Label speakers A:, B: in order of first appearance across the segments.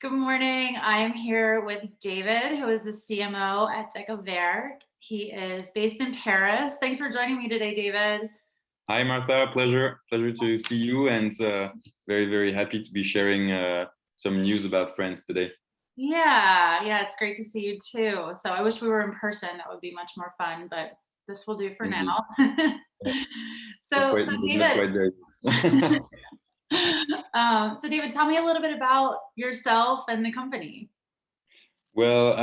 A: Good morning. I'm here with David, who is the CMO at Découvertes. He is based in Paris. Thanks for joining me today, David.
B: Hi, Martha. Pleasure to see you, and very happy to be sharing some news about France today.
A: Yeah, it's great to see you too. So I wish we were in person. That would be much more fun, but this will do for now.
B: Indeed,
A: so,
B: we're
A: so
B: not
A: David,
B: quite there yet.
A: so David, tell me a little bit about yourself and the company.
B: Well,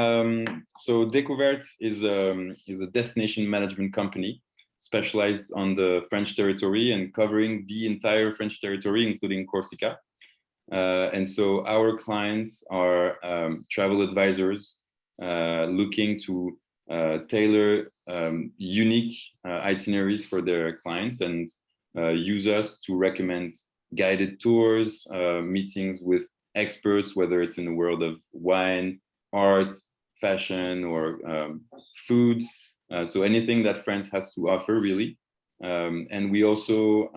B: so Découvertes is a destination management company specialized on the French territory and covering the entire French territory, including Corsica. And so our clients are travel advisors looking to tailor unique itineraries for their clients and use us to recommend guided tours, meetings with experts, whether it's in the world of wine, art, fashion, or food. So anything that France has to offer, really. And we also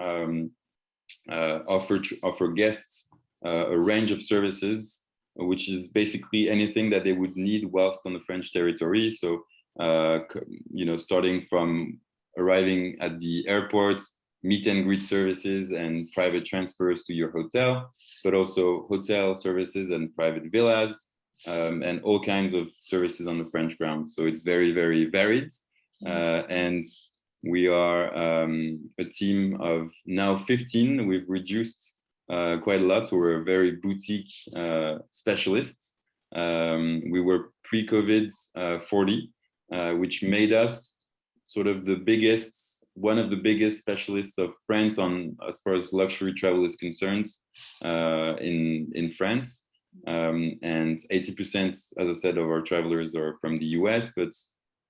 B: offer guests a range of services, which is basically anything that they would need whilst on the French territory. So, starting from arriving at the airports, meet and greet services and private transfers to your hotel, but also hotel services and private villas, and all kinds of services on the French ground. So it's very varied. And we are a team of now 15. We've reduced quite a lot. So we're very boutique specialists. We were pre-COVID 40, which made us sort of one of the biggest specialists of France on as far as luxury travel is concerned in France. And 80%, as I said, of our travelers are from the US, but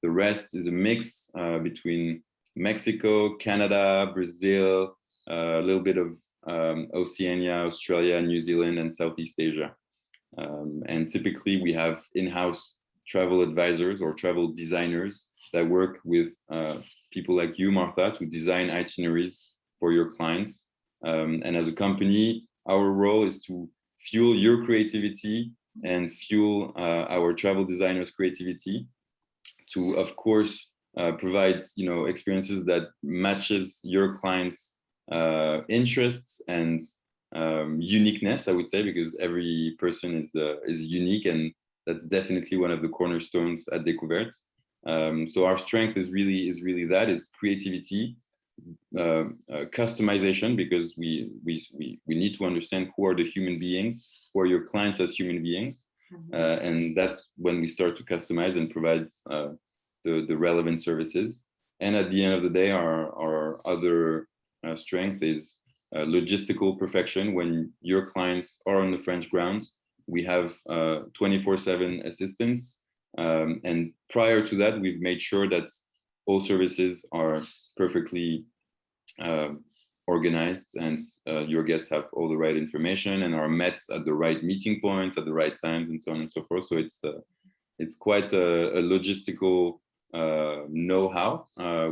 B: the rest is a mix between Mexico, Canada, Brazil, a little bit of Oceania, Australia, New Zealand, and Southeast Asia. And typically we have in-house travel advisors or travel designers that work with people like you, Martha, to design itineraries for your clients. And as a company, our role is to fuel your creativity and fuel our travel designers' creativity to, of course, provide experiences that matches your clients' interests and uniqueness, I would say, because every person is unique, and that's definitely one of the cornerstones at Découvertes. So our strength is really creativity, customization, because we need to understand who are the human beings, who are your clients as human beings, and that's when we start to customize and provide the relevant services. And at the end of the day, our other strength is logistical perfection. When your clients are on the French grounds, we have 24/7 assistance. And prior to that, we've made sure that all services are perfectly organized, and your guests have all the right information and are met at the right meeting points at the right times, and so on and so forth. So it's quite a logistical know-how,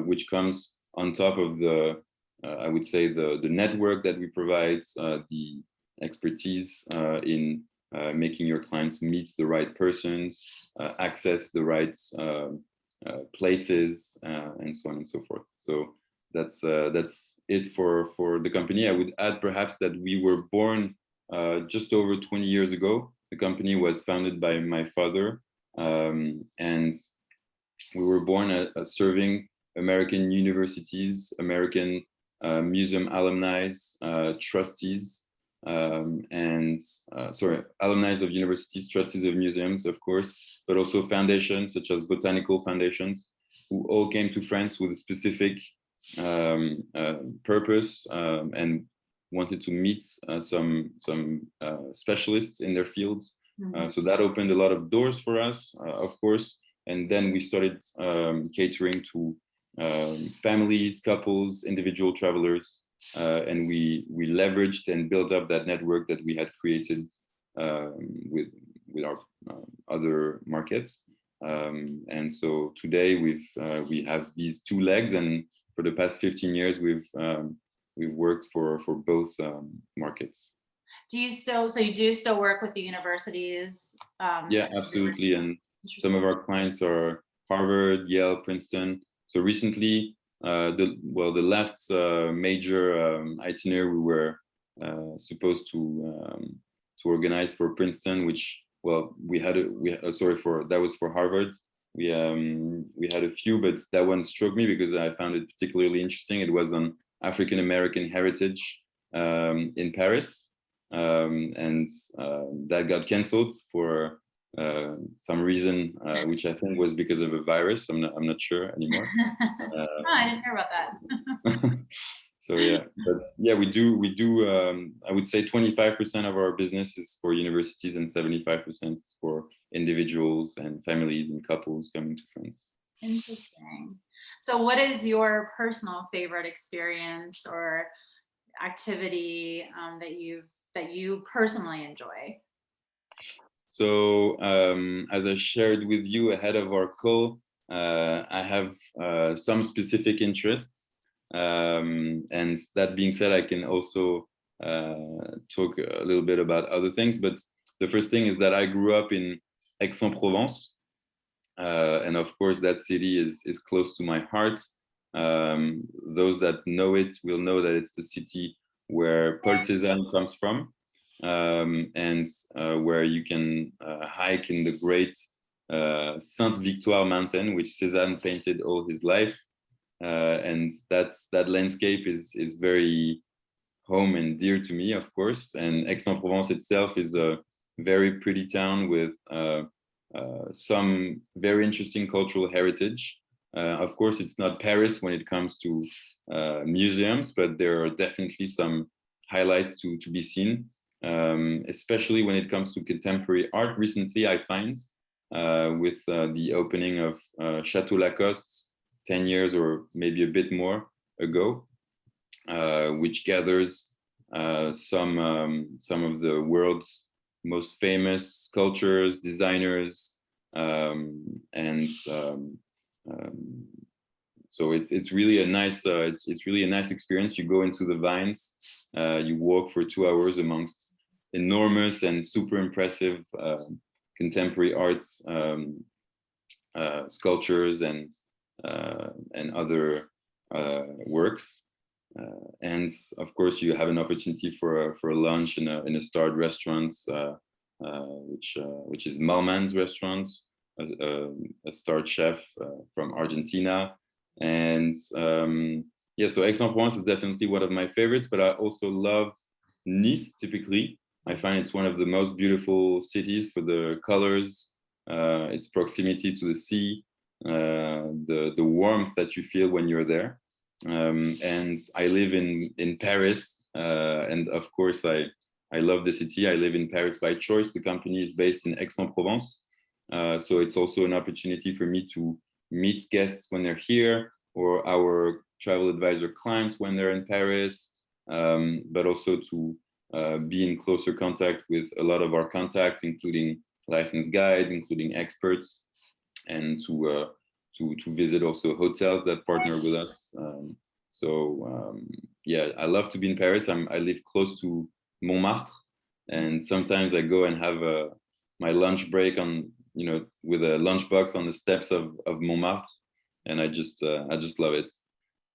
B: which comes on top of I would say the network that we provide, the expertise in making your clients meet the right persons, access the right places, and so on and so forth. So that's it for the company. I would add perhaps that we were born just over 20 years ago. The company was founded by my father, and we were born serving American universities, American museum alumni, trustees, alumni of universities, trustees of museums, of course, but also foundations such as botanical foundations, who all came to France with a specific purpose, and wanted to meet some specialists in their fields. So that opened a lot of doors for us, of course. And then we started catering to families, couples, individual travelers, and we leveraged and built up that network that we had created with our other markets. And so today we have these two legs, and for the past 15 years we've worked for both markets.
A: So you do still work with the universities?
B: Yeah, absolutely. And some
A: Interesting.
B: of our clients are Harvard, Yale, Princeton. So recently, the last major itinerary we were supposed to organize for Princeton, which sorry, for that was for Harvard. We had a few, but that one struck me because I found it particularly interesting. It was on African American heritage in Paris, and that got canceled for some reason, which I think was because of a virus. I'm not sure anymore.
A: Oh, I didn't hear about that.
B: So yeah, but yeah, we do. I would say 25% of our business is for universities and 75% is for individuals and families and couples coming to France.
A: Interesting. So what is your personal favorite experience or activity that you personally enjoy?
B: So as I shared with you ahead of our call, I have some specific interests. And that being said, I can also talk a little bit about other things. But the first thing is that I grew up in Aix-en-Provence. And of course, that city is close to my heart. Those that know it will know that it's the city where Paul Cézanne comes from, and where you can hike in the great Sainte Victoire mountain, which Cézanne painted all his life. And that landscape is very home and dear to me, of course. And Aix-en-Provence itself is a very pretty town with some very interesting cultural heritage. Of course, it's not Paris when it comes to museums, but there are definitely some highlights to be seen, especially when it comes to contemporary art. Recently, I find with the opening of Chateau Lacoste 10 years or maybe a bit more ago, which gathers some of the world's most famous sculptors, designers, and so it's really a nice it's really a nice experience. You go into the vines, you walk for 2 hours amongst enormous and super impressive contemporary arts, sculptures, and other works. And of course, you have an opportunity for a lunch in a starred restaurant, which is Malman's restaurant, a starred chef from Argentina. And yeah, so Aix-en-Provence is definitely one of my favorites, but I also love Nice. Typically, I find it's one of the most beautiful cities for the colors, its proximity to the sea, the warmth that you feel when you're there. And I live in Paris, and of course I love the city. I live in Paris by choice. The company is based in Aix-en-Provence, so it's also an opportunity for me to meet guests when they're here, or our travel advisor clients when they're in Paris, but also to be in closer contact with a lot of our contacts, including licensed guides, including experts, and to visit also hotels that partner with us. Yeah, I love to be in Paris. I live close to Montmartre, and sometimes I go and have my lunch break with a lunchbox on the steps of Montmartre, and I just love it.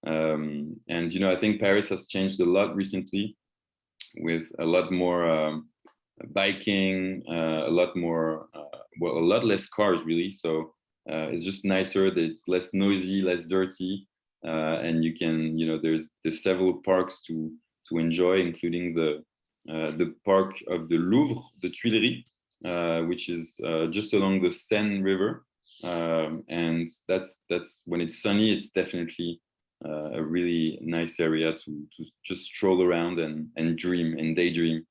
B: And I think Paris has changed a lot recently, with a lot more biking, a lot more, a lot less cars really. So it's just nicer. That it's less noisy, less dirty, and you can, there's several parks to enjoy, including the park of the Louvre, the Tuileries, which is just along the Seine River, and that's when it's sunny, it's definitely a really nice area to just stroll around and dream and daydream.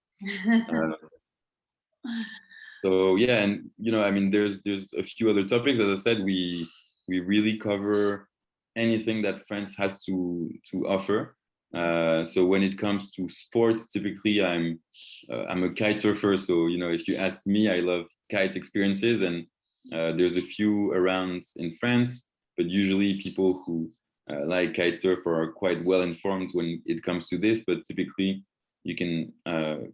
B: So yeah, and I mean, there's a few other topics. As I said, we really cover anything that France has to offer. So when it comes to sports, typically I'm a kite surfer. So if you ask me, I love kite experiences, and there's a few around in France. But usually people who like kite surf are quite well informed when it comes to this. But typically You can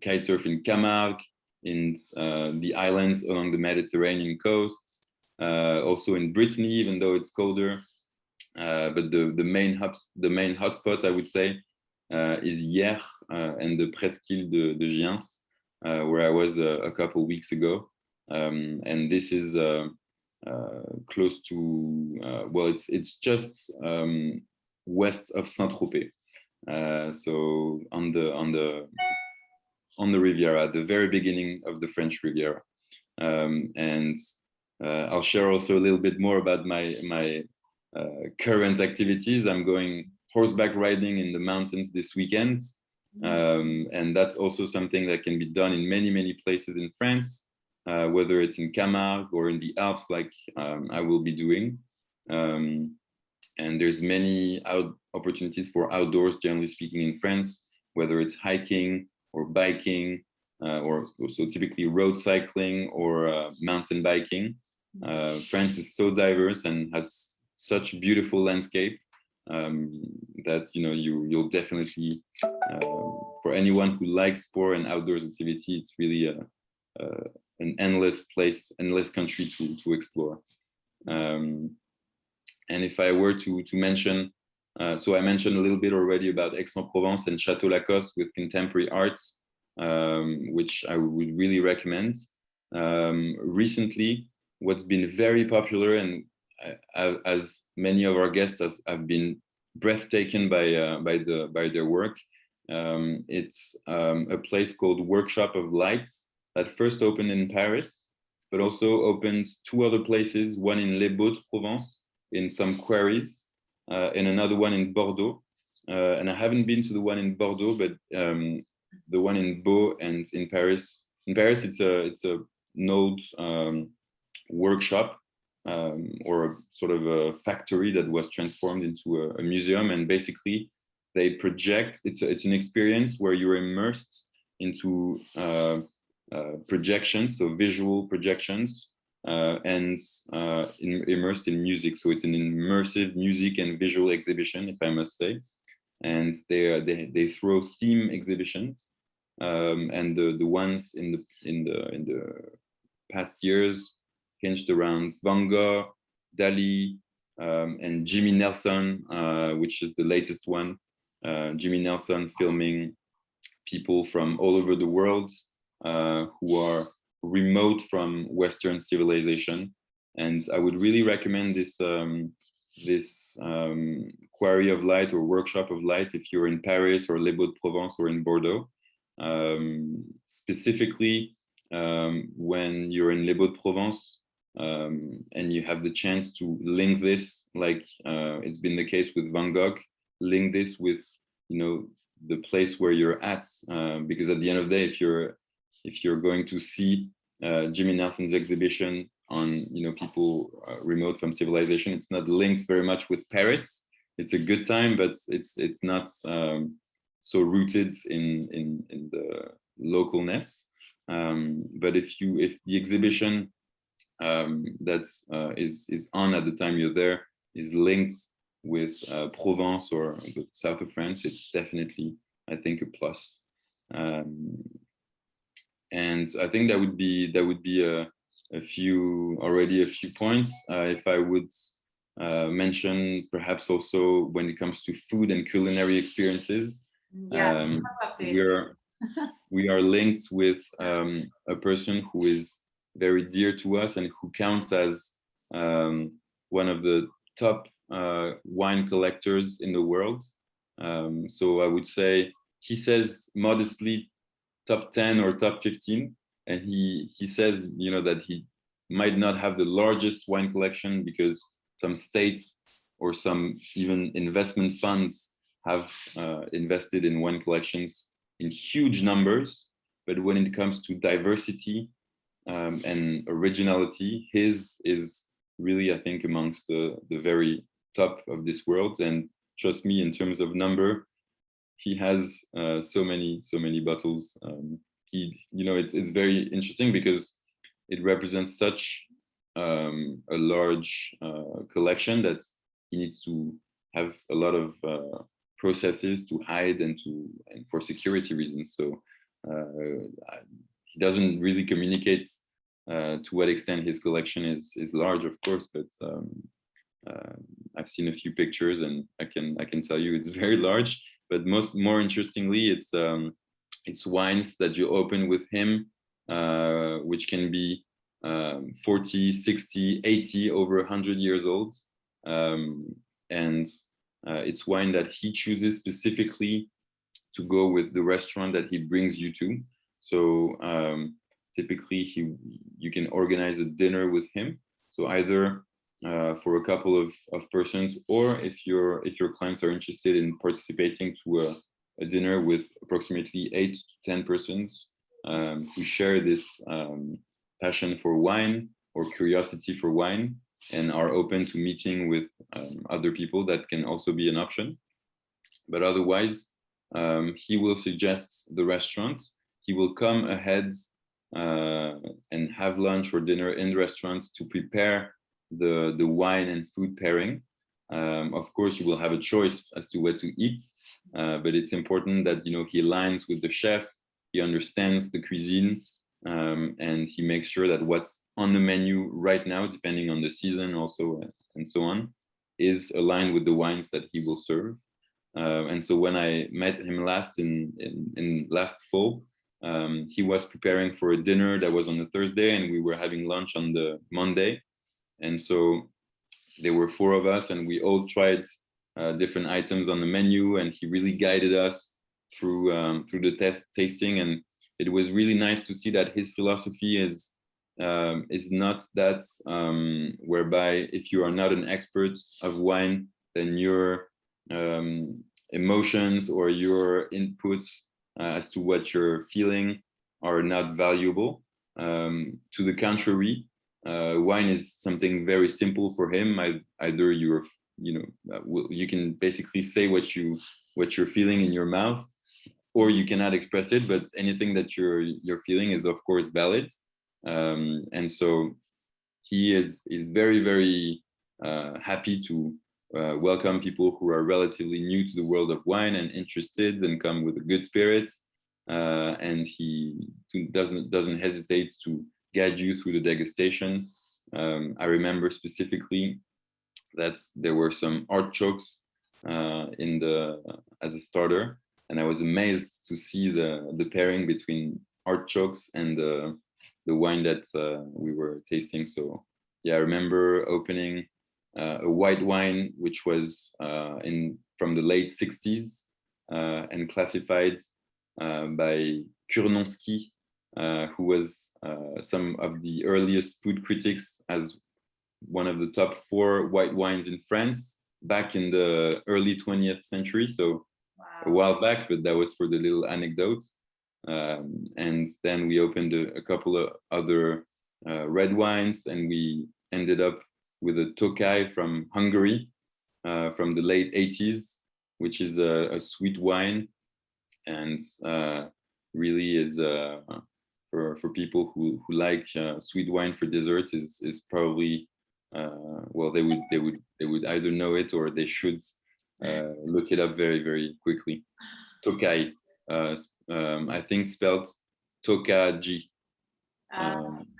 B: kite surf in Camargue, in the islands along the Mediterranean coast, also in Brittany, even though it's colder. But the main hotspot, I would say, is Hyères and the Presqu'île de Giens, where I was a couple weeks ago. And this is close to, well, it's just west of Saint-Tropez. So on the Riviera, at the very beginning of the French Riviera. And I'll share also a little bit more about my current activities. I'm going horseback riding in the mountains this weekend. And that's also something that can be done in many places in France, whether it's in Camargue or in the Alps, like I will be doing. And there's many opportunities for outdoors, generally speaking, in France, whether it's hiking or biking, or so typically road cycling or mountain biking. France is so diverse and has such beautiful landscape that you'll definitely, for anyone who likes sport and outdoors activity, it's really an endless country to explore. And if I were to mention, so I mentioned a little bit already about Aix-en-Provence and Château Lacoste with contemporary arts, which I would really recommend. Recently, what's been very popular, and as many of our guests have been breathtaking by their work, it's a place called Workshop of Lights that first opened in Paris, but also opened two other places, one in Les Baux-de-Provence, in some quarries, and another one in Bordeaux. And I haven't been to the one in Bordeaux, but the one in Beaux and in Paris. In Paris, it's an old workshop or sort of a factory that was transformed into a museum. And basically, they project. It's an experience where you're immersed into projections, so visual projections. And immersed in music, so it's an immersive music and visual exhibition, if I must say. And they throw theme exhibitions, and the ones in the past years hinged around Van Gogh, Dali, and Jimmy Nelson, which is the latest one. Jimmy Nelson filming people from all over the world who are remote from Western civilization. And I would really recommend this quarry of light or workshop of light if you're in Paris or Les Baux-de-Provence or in Bordeaux. Specifically, when you're in Les Baux-de-Provence and you have the chance to link this, like it's been the case with Van Gogh, link this with the place where you're at, because at the end of the day, if you're going to see Jimmy Nelson's exhibition on people remote from civilization, it's not linked very much with Paris. It's a good time, but it's not so rooted in the localness. But if the exhibition that is on at the time you're there is linked with Provence or the south of France, it's definitely, I think, a plus. And I think that would be a few points. If I would mention perhaps also when it comes to food and culinary experiences, we are linked with a person who is very dear to us and who counts as one of the top wine collectors in the world. So I would say he says modestly top 10 or top 15, and he says that he might not have the largest wine collection because some states or some even investment funds have invested in wine collections in huge numbers, but when it comes to diversity and originality, his is really, I think, amongst the very top of this world. And trust me, in terms of number, he has so many bottles. It's very interesting because it represents such a large collection that he needs to have a lot of processes to hide and for security reasons. So he doesn't really communicate to what extent his collection is large, of course, but I've seen a few pictures and I can tell you it's very large. But more interestingly, it's wines that you open with him, which can be 40, 60, 80, over 100 years old. And it's wine that he chooses specifically to go with the restaurant that he brings you to. So typically you can organize a dinner with him. So either for a couple of persons, or if your clients are interested in participating to a dinner with approximately 8 to 10 persons who share this passion for wine or curiosity for wine and are open to meeting with other people, that can also be an option. But otherwise, he will suggest the restaurant. He will come ahead and have lunch or dinner in restaurants to prepare the wine and food pairing. Of course, you will have a choice as to what to eat, but it's important that he aligns with the chef, he understands the cuisine, and he makes sure that what's on the menu right now, depending on the season also, and so on, is aligned with the wines that he will serve. And so when I met him last in last fall, he was preparing for a dinner that was on the Thursday, and we were having lunch on the Monday. And so there were 4 of us, and we all tried different items on the menu, and he really guided us through the tasting. And it was really nice to see that his philosophy is not that whereby if you are not an expert of wine, then your emotions or your inputs as to what you're feeling are not valuable. To the contrary, wine is something very simple for him. Either you can basically say what you're feeling in your mouth, or you cannot express it, but anything that you're feeling is of course valid. And so he is very, very happy to welcome people who are relatively new to the world of wine and interested and come with a good spirit. And he doesn't hesitate to guide you through the degustation. I remember specifically that there were some artichokes as a starter, and I was amazed to see the pairing between artichokes and the wine that we were tasting. So yeah, I remember opening a white wine which was from the late 60s and classified by Kurnonski, who was some of the earliest food critics, as one of the top 4 white wines in France back in the early 20th century. So a while back, but that was for the little anecdote. And then we opened a couple of other red wines, and we ended up with a Tokaj from Hungary from the late 80s, which is a sweet wine, and really is for people who like sweet wine for dessert is probably well, they would either know it or they should look it up very, very quickly. Tokaj, I think spelled Tokaji.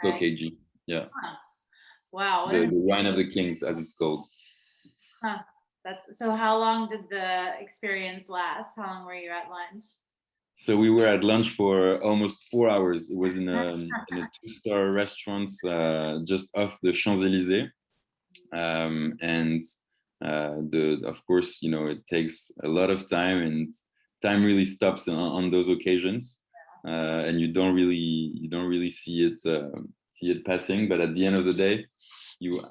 B: Tokaji, yeah.
A: Huh. Wow.
B: The wine of the kings, as it's called.
A: Huh. So how long did the experience last? How long were you at lunch?
B: So we were at lunch for almost 4 hours. It was in a 2-star restaurant just off the Champs-Élysées. And of course, it takes a lot of time, and time really stops on those occasions. And you don't really see it passing. But at the end of the day, you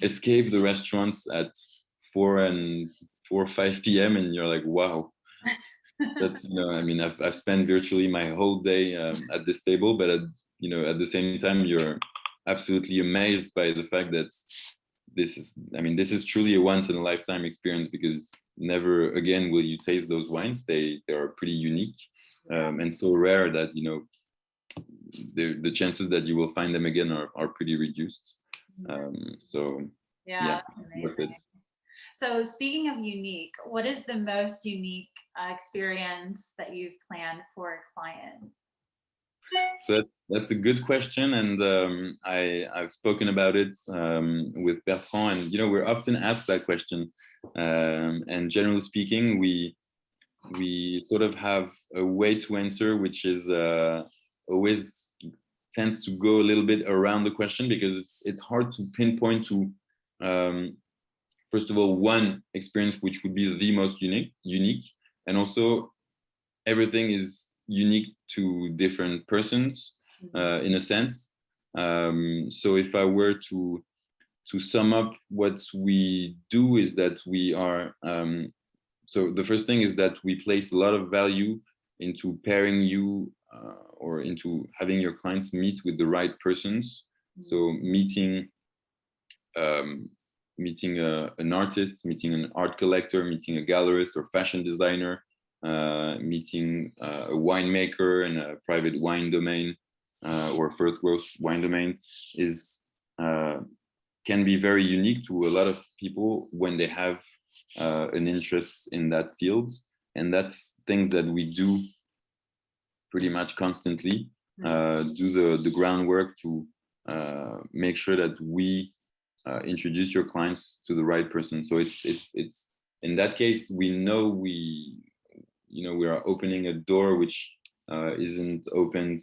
B: escape the restaurants at 4 or 5 p.m. and you're like, wow. That's I've spent virtually my whole day at this table, but at the same time you're absolutely amazed by the fact that this is truly a once in a lifetime experience, because never again will you taste those wines. They are pretty unique and so rare that the chances that you will find them again are pretty reduced. So yeah, worth it.
A: So speaking of unique, what is the most unique experience that you've planned for a client?
B: So that's a good question, and I've spoken about it with Bertrand, and we're often asked that question. And generally speaking, we sort of have a way to answer, which is always tends to go a little bit around the question, because it's hard to pinpoint to first of all one experience which would be the most unique, and also everything is unique to different persons in a sense. So if I were to sum up what we do, is that we are so the first thing is that we place a lot of value into pairing you or into having your clients meet with the right persons. So meeting an artist, meeting an art collector, meeting a gallerist or fashion designer, meeting a winemaker in a private wine domain or first growth wine domain is can be very unique to a lot of people when they have an interest in that field. And that's things that we do pretty much constantly, do the groundwork to make sure that we introduce your clients to the right person. So it's in that case, we know we are opening a door which isn't opened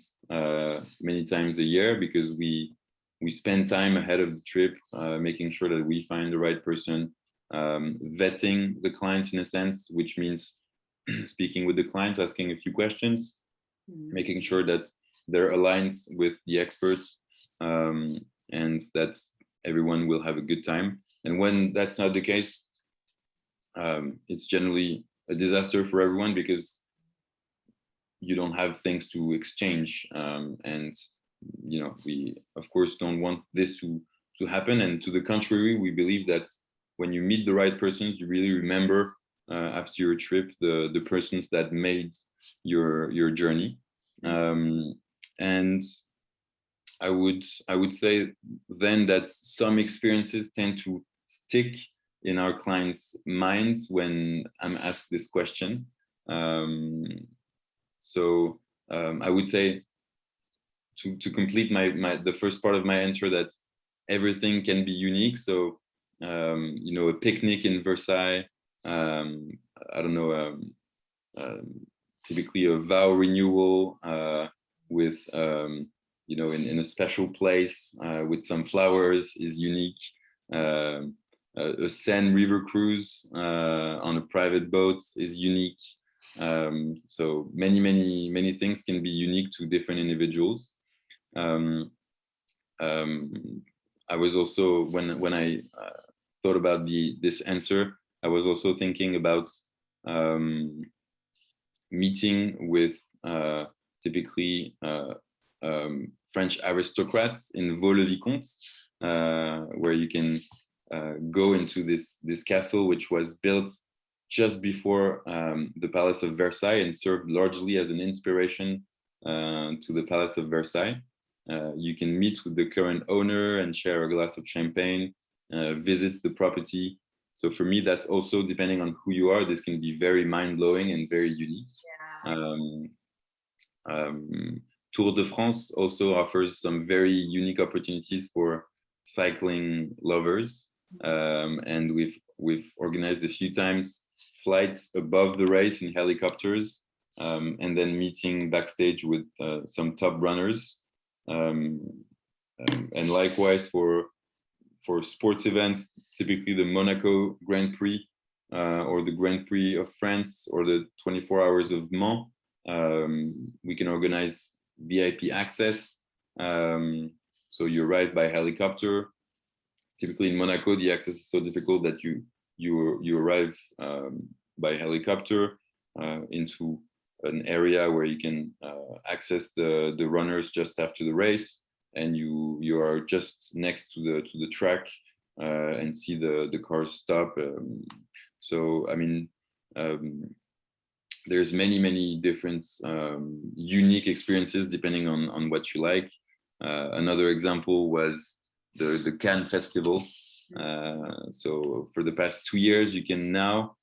B: many times a year, because we spend time ahead of the trip making sure that we find the right person, vetting the clients in a sense, which means speaking with the clients, asking a few questions, making sure that they're aligned with the experts, and that everyone will have a good time. And when that's not the case, it's generally a disaster for everyone, because you don't have things to exchange, and we of course don't want this to happen. And to the contrary, we believe that when you meet the right persons, you really remember after your trip the persons that made your journey. And I would say then that some experiences tend to stick in our clients' minds when I'm asked this question. So I would say, to complete the first part of my answer, that everything can be unique. So a picnic in Versailles, I don't know, typically a vow renewal with in a special place with some flowers is unique. A Seine river cruise on a private boat is unique. So many things can be unique to different individuals. I was also, when I thought about this answer, I was also thinking about meeting with typically French aristocrats in Vaux-le-Vicomte, where you can go into this castle, which was built just before the Palace of Versailles and served largely as an inspiration to the Palace of Versailles. You can meet with the current owner and share a glass of champagne, visit the property. So for me, that's also, depending on who you are, this can be very mind-blowing and very unique. Yeah. Tour de France also offers some very unique opportunities for cycling lovers. And we've organized a few times flights above the race in helicopters, and then meeting backstage with some top runners. And likewise for sports events, typically the Monaco Grand Prix or the Grand Prix of France or the 24 Hours of Mans, we can organize VIP access. So you arrive by helicopter. Typically in Monaco, the access is so difficult that you arrive by helicopter into an area where you can access the runners just after the race, and you are just next to the track and see the cars stop. So I mean, there's many different unique experiences depending on what you like. Another example was the Cannes Festival, So for the past 2 years, you can now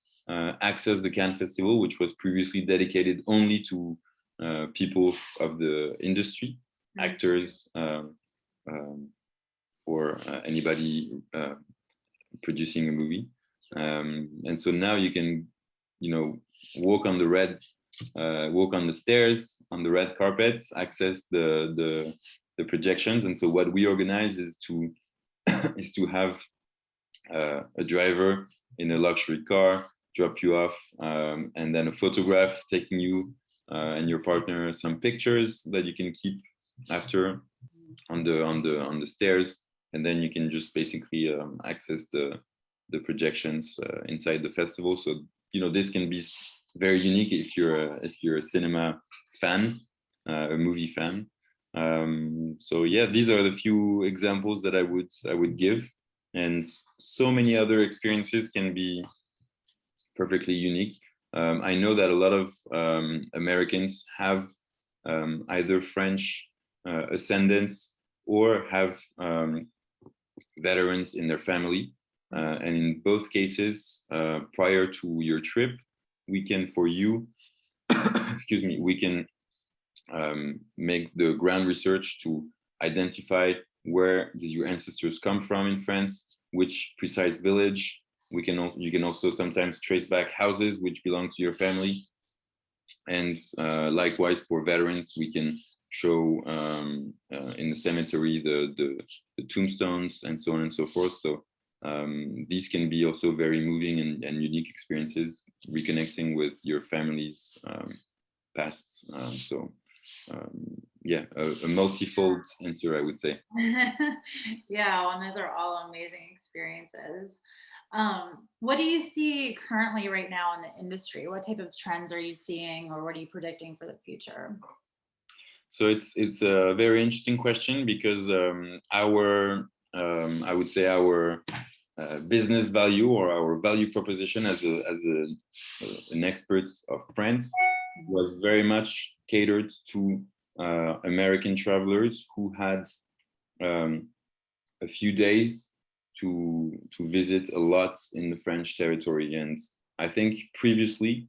B: access the Cannes Festival, which was previously dedicated only to people of the industry, actors, or anybody producing a movie. And so now you can, walk on the stairs on the red carpets, access the projections. And so what we organize is to have a driver in a luxury car drop you off, and then a photograph taking you and your partner some pictures that you can keep after on the stairs, and then you can just basically access the projections inside the festival. So this can be very unique if you're a cinema fan, a movie fan. So yeah, these are the few examples that I would give, and so many other experiences can be perfectly unique. I know that a lot of Americans have either French ascendants or have veterans in their family. And in both cases, prior to your trip, we can, for you, excuse me, we can make the ground research to identify where did your ancestors come from in France, which precise village. You can also sometimes trace back houses which belong to your family. And likewise for veterans, we can show in the cemetery the tombstones and so on and so forth. So these can be also very moving and unique experiences, reconnecting with your family's past. Yeah, a multifold answer, I would say.
A: Yeah, well, and those are all amazing experiences. What do you see currently right now in the industry? What type of trends are you seeing, or what are you predicting for the future?
B: So it's a very interesting question, because our I would say our business value, or our value proposition as an expert of France, was very much catered to American travelers who had a few days to visit a lot in the French territory. And I think previously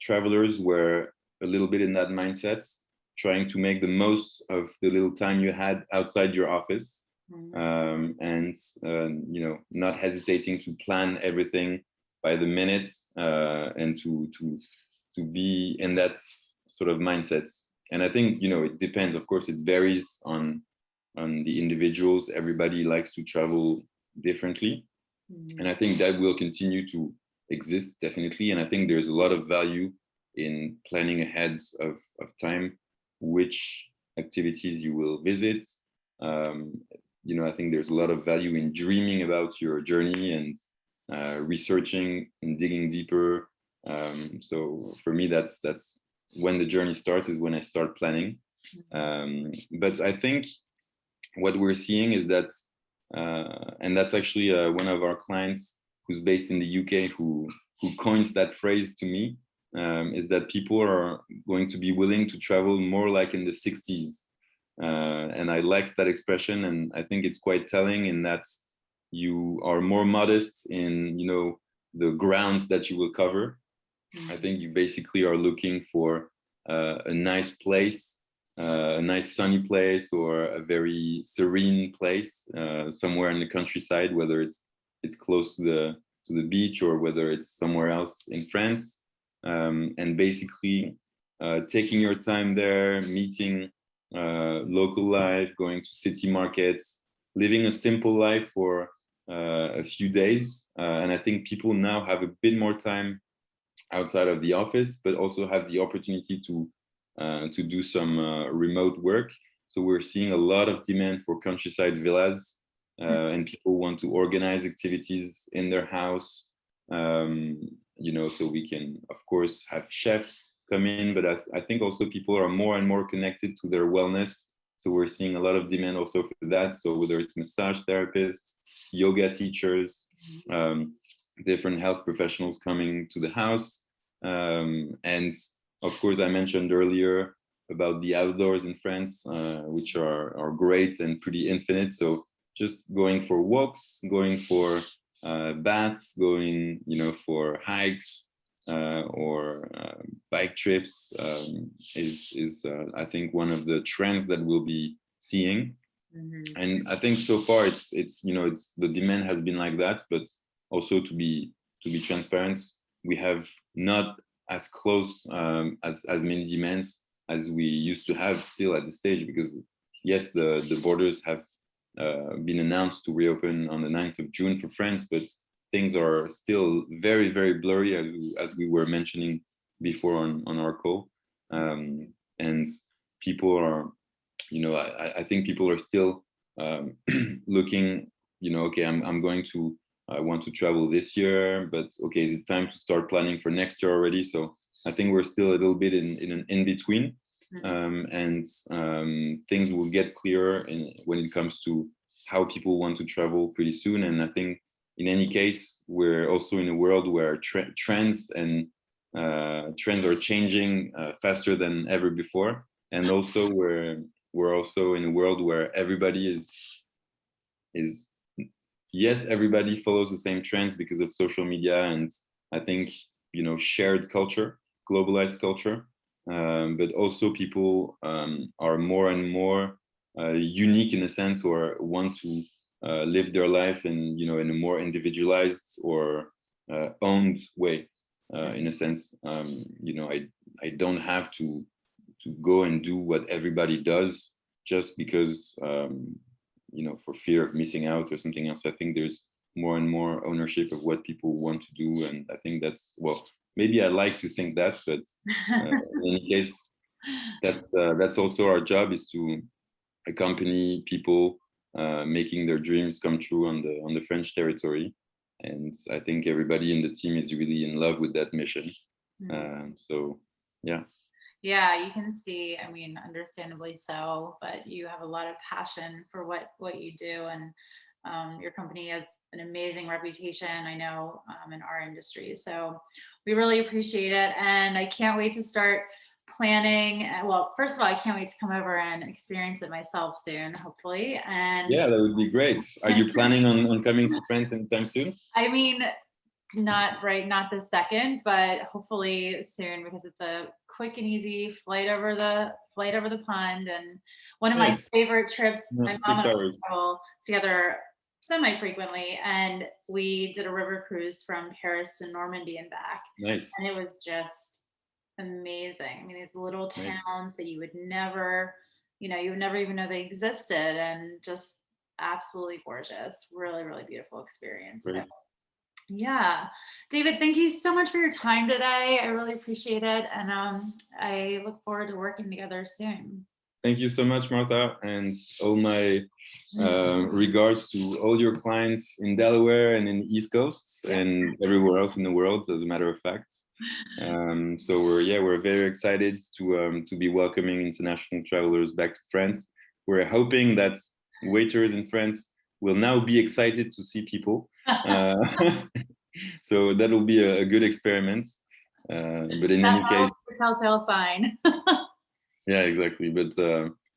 B: travelers were a little bit in that mindset, trying to make the most of the little time you had outside your office, and not hesitating to plan everything by the minute, and to be in that sort of mindset. And I think it depends. Of course, it varies on the individuals. Everybody likes to travel differently, and I think that will continue to exist, definitely. And I think there's a lot of value in planning ahead of time which activities you will visit. I think there's a lot of value in dreaming about your journey and researching and digging deeper. So for me, that's when the journey starts, is when I start planning. But I think what we're seeing is that, and that's actually one of our clients who's based in the UK who coins that phrase to me, is that people are going to be willing to travel more like in the 60s. And I liked that expression, and I think it's quite telling in that you are more modest in the grounds that you will cover. I think you basically are looking for a nice place, a nice sunny place, or a very serene place somewhere in the countryside, whether it's close to the beach or whether it's somewhere else in France. And basically taking your time there, meeting local life, going to city markets, living a simple life for a few days. And I think people now have a bit more time outside of the office, but also have the opportunity to do some remote work. So we're seeing a lot of demand for countryside villas, and people want to organize activities in their house. So we can, of course, have chefs come in, but I think also people are more and more connected to their wellness. So we're seeing a lot of demand also for that. So whether it's massage therapists, yoga teachers, different health professionals coming to the house. And of course, I mentioned earlier about the outdoors in France, which are great and pretty infinite. So just going for walks, going for baths, going, for hikes or bike trips is I think one of the trends that we'll be seeing.
A: Mhm.
B: And I think so far it's the demand has been like that, but also to be transparent, we have not as close as many demands as we used to have still at the stage, because yes, the borders have been announced to reopen on the 9th of June for France, but things are still very, very blurry, as we were mentioning before on our call. And people are, I think people are still looking, okay, I'm going to, I want to travel this year, but okay, is it time to start planning for next year already? So I think we're still a little bit in an in-between. And things will get clearer when it comes to how people want to travel pretty soon. And I think in any case, we're also in a world where trends are changing faster than ever before. And also we're also in a world where everybody is yes, everybody follows the same trends because of social media, and I think shared culture, globalized culture. But also people are more and more unique in a sense, or want to live their life in a more individualized or owned way. In a sense, I don't have to go and do what everybody does just because for fear of missing out or something else. I think there's more and more ownership of what people want to do, and I think that's, well, maybe I like to think that, but in any case, that's also our job, is to accompany people making their dreams come true on the French territory. And I think everybody in the team is really in love with that mission. So yeah.
A: Yeah, you can see, I mean, understandably so, but you have a lot of passion for what you do, and your company has an amazing reputation, I know, in our industry. So we really appreciate it, and I can't wait to start planning. Well, first of all, I can't wait to come over and experience it myself soon, hopefully. And
B: Yeah, that would be great. Are you planning on coming to France anytime soon?
A: I mean, not this second, but hopefully soon, because it's a quick and easy flight over the pond. And one of
B: Yeah,
A: my
B: it's
A: favorite trips, my
B: not
A: mom and
B: 6 hours.
A: I travel together semi-frequently, and we did a river cruise from Paris to Normandy and back.
B: Nice,
A: And it was just amazing. I mean, these little
B: nice,
A: towns that you would never even know they existed, and just absolutely gorgeous. Really, really beautiful experience. So
B: great.
A: yeah. David, thank you so much for your time today. I really appreciate it. And I look forward to working together soon.
B: Thank you so much, Martha, and all my regards to all your clients in Delaware and in the East Coast and everywhere else in the world, as a matter of fact. So we're very excited to be welcoming international travelers back to France. We're hoping that waiters in France will now be excited to see people. So that'll be a good experiment. But in any case,
A: The telltale sign.
B: yeah, exactly. But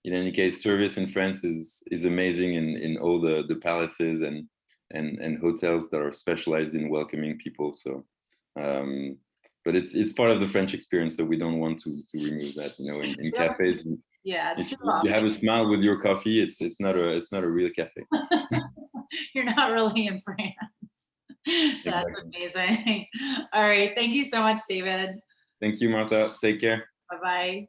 B: in any case, service in France is amazing in all the palaces and hotels that are specialized in welcoming people. So, but it's part of the French experience, so we don't want to remove that. In cafes,
A: Yeah,
B: if
A: too
B: you have
A: often.
B: a smile with your coffee, it's not a real cafe.
A: You're not really in France. That's
B: Exactly.
A: amazing. All right. Thank you so much, David.
B: Thank you, Martha. Take care.
A: Bye bye.